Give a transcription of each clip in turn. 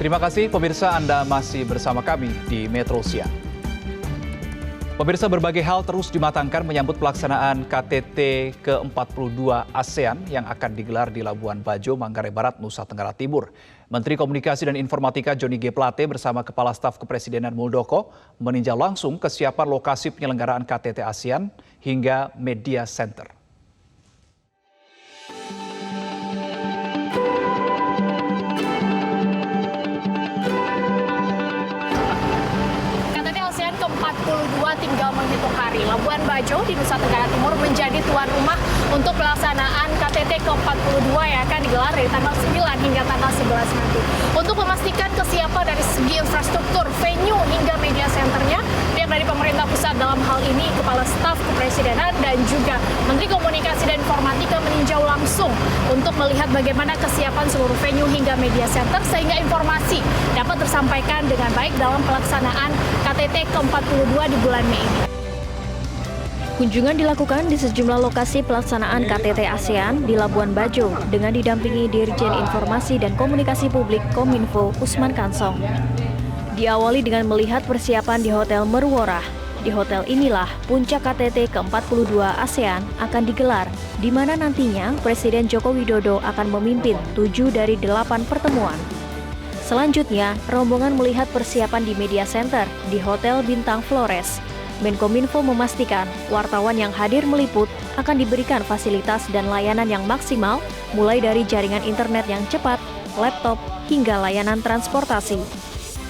Terima kasih pemirsa, Anda masih bersama kami di Metro Siang. Pemirsa, berbagai hal terus dimatangkan menyambut pelaksanaan KTT ke-42 ASEAN yang akan digelar di Labuan Bajo, Manggarai Barat, Nusa Tenggara Timur. Menteri Komunikasi dan Informatika Johnny G. Plate bersama Kepala Staf Kepresidenan Muldoko meninjau langsung kesiapan lokasi penyelenggaraan KTT ASEAN hingga Media Center. ke-42 tinggal menghitung hari. Labuan Bajo di Nusa Tenggara Timur menjadi tuan rumah untuk pelaksanaan KTT ke-42 yang akan digelar dari tanggal 9 hingga tanggal 11 nanti. Untuk memastikan kesiapan dari segi infrastruktur, venue hingga media centernya, pihak dari pemerintah pusat dalam hal ini Kepala Staf Kepresidenan dan juga Menteri Komunikasi dan Informatika meninjau langsung untuk melihat bagaimana kesiapan seluruh venue hingga media center sehingga informasi dapat tersampaikan dengan baik dalam pelaksanaan KTT ke-42 di bulan Mei ini. Kunjungan dilakukan di sejumlah lokasi pelaksanaan KTT ASEAN di Labuan Bajo dengan didampingi Dirjen Informasi dan Komunikasi Publik Kominfo Usman Kansong. Diawali dengan melihat persiapan di Hotel Merworah. Di hotel inilah puncak KTT ke-42 ASEAN akan digelar, di mana nantinya Presiden Joko Widodo akan memimpin 7 dari 8 pertemuan. Selanjutnya, rombongan melihat persiapan di Media Center di Hotel Bintang Flores. Menkominfo memastikan wartawan yang hadir meliput akan diberikan fasilitas dan layanan yang maksimal, mulai dari jaringan internet yang cepat, laptop, hingga layanan transportasi.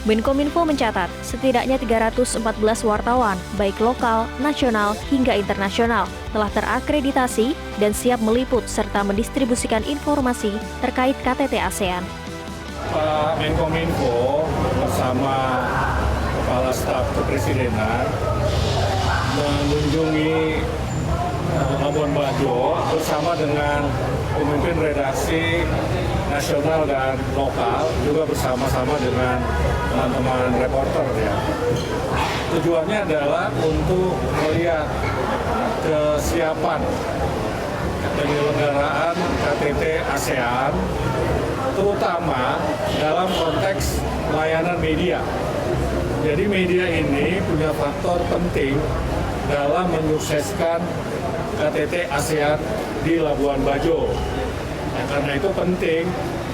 Menkominfo mencatat setidaknya 314 wartawan, baik lokal, nasional, hingga internasional, telah terakreditasi dan siap meliput serta mendistribusikan informasi terkait KTT ASEAN. Pak Menkominfo bersama Kepala Staf Kepresidenan mengunjungi Labuan Bajo bersama dengan pemimpin redaksi nasional dan lokal, juga bersama-sama dengan teman-teman reporter ya. Tujuannya adalah untuk melihat kesiapan penyelenggaraan KTT ASEAN, terutama dalam konteks layanan media. Jadi media ini punya faktor penting dalam menyukseskan KTT ASEAN di Labuan Bajo. Nah, karena itu penting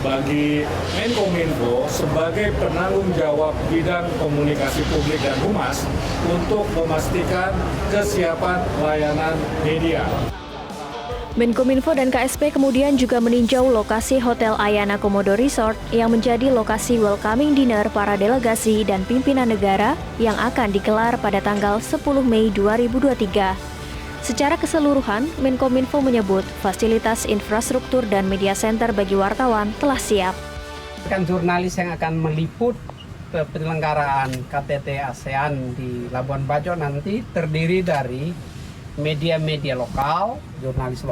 bagi Menkominfo sebagai penanggung jawab bidang komunikasi publik dan humas untuk memastikan kesiapan layanan media. Menkominfo dan KSP kemudian juga meninjau lokasi Hotel Ayana Komodo Resort yang menjadi lokasi welcoming dinner para delegasi dan pimpinan negara yang akan digelar pada tanggal 10 Mei 2023. Secara keseluruhan, Menkominfo menyebut fasilitas infrastruktur dan media center bagi wartawan telah siap. Jurnalis yang akan meliput penyelenggaraan KTT ASEAN di Labuan Bajo nanti terdiri dari media-media lokal, jurnalis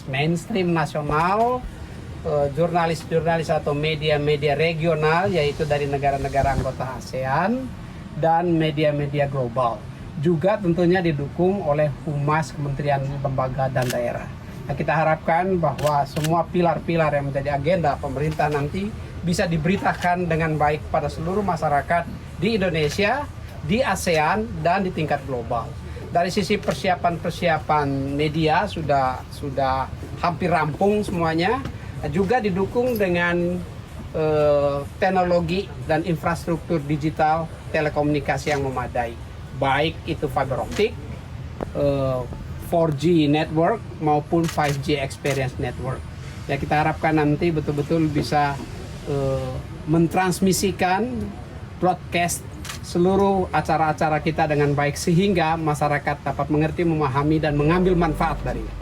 mainstream nasional, jurnalis atau media-media regional yaitu dari negara-negara anggota ASEAN, dan media-media global. Juga tentunya didukung oleh Humas Kementerian Lembaga dan Daerah. Nah, kita harapkan bahwa semua pilar-pilar yang menjadi agenda pemerintah nanti bisa diberitakan dengan baik pada seluruh masyarakat di Indonesia, di ASEAN, dan di tingkat global. Dari sisi persiapan media sudah hampir rampung semuanya, juga didukung dengan teknologi dan infrastruktur digital telekomunikasi yang memadai, baik itu fiber optik, 4G network maupun 5G experience network. Ya, kita harapkan nanti betul-betul bisa mentransmisikan broadcast seluruh acara-acara kita dengan baik sehingga masyarakat dapat mengerti, memahami, dan mengambil manfaat darinya.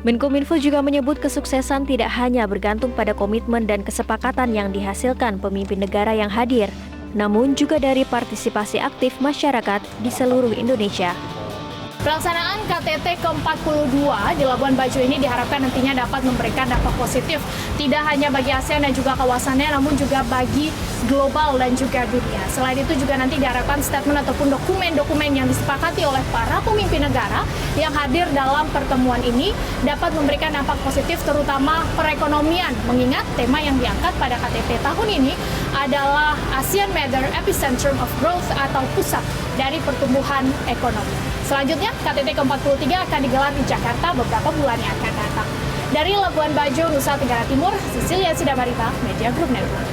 Menkominfo juga menyebut kesuksesan tidak hanya bergantung pada komitmen dan kesepakatan yang dihasilkan pemimpin negara yang hadir, namun juga dari partisipasi aktif masyarakat di seluruh Indonesia. Pelaksanaan KTT ke-42 di Labuan Bajo ini diharapkan nantinya dapat memberikan dampak positif tidak hanya bagi ASEAN dan juga kawasannya, namun juga bagi global dan juga dunia. Selain itu juga nanti diharapkan statement ataupun dokumen-dokumen yang disepakati oleh para pemimpin negara yang hadir dalam pertemuan ini dapat memberikan dampak positif terutama perekonomian, mengingat tema yang diangkat pada KTT tahun ini adalah ASEAN Major Epicentrum of Growth atau pusat dari pertumbuhan ekonomi. Selanjutnya, KTT ke-43 akan digelar di Jakarta beberapa bulan yang akan datang. Dari Labuan Bajo, Nusa Tenggara Timur, Cecilia Sidabarita, Media Group Network.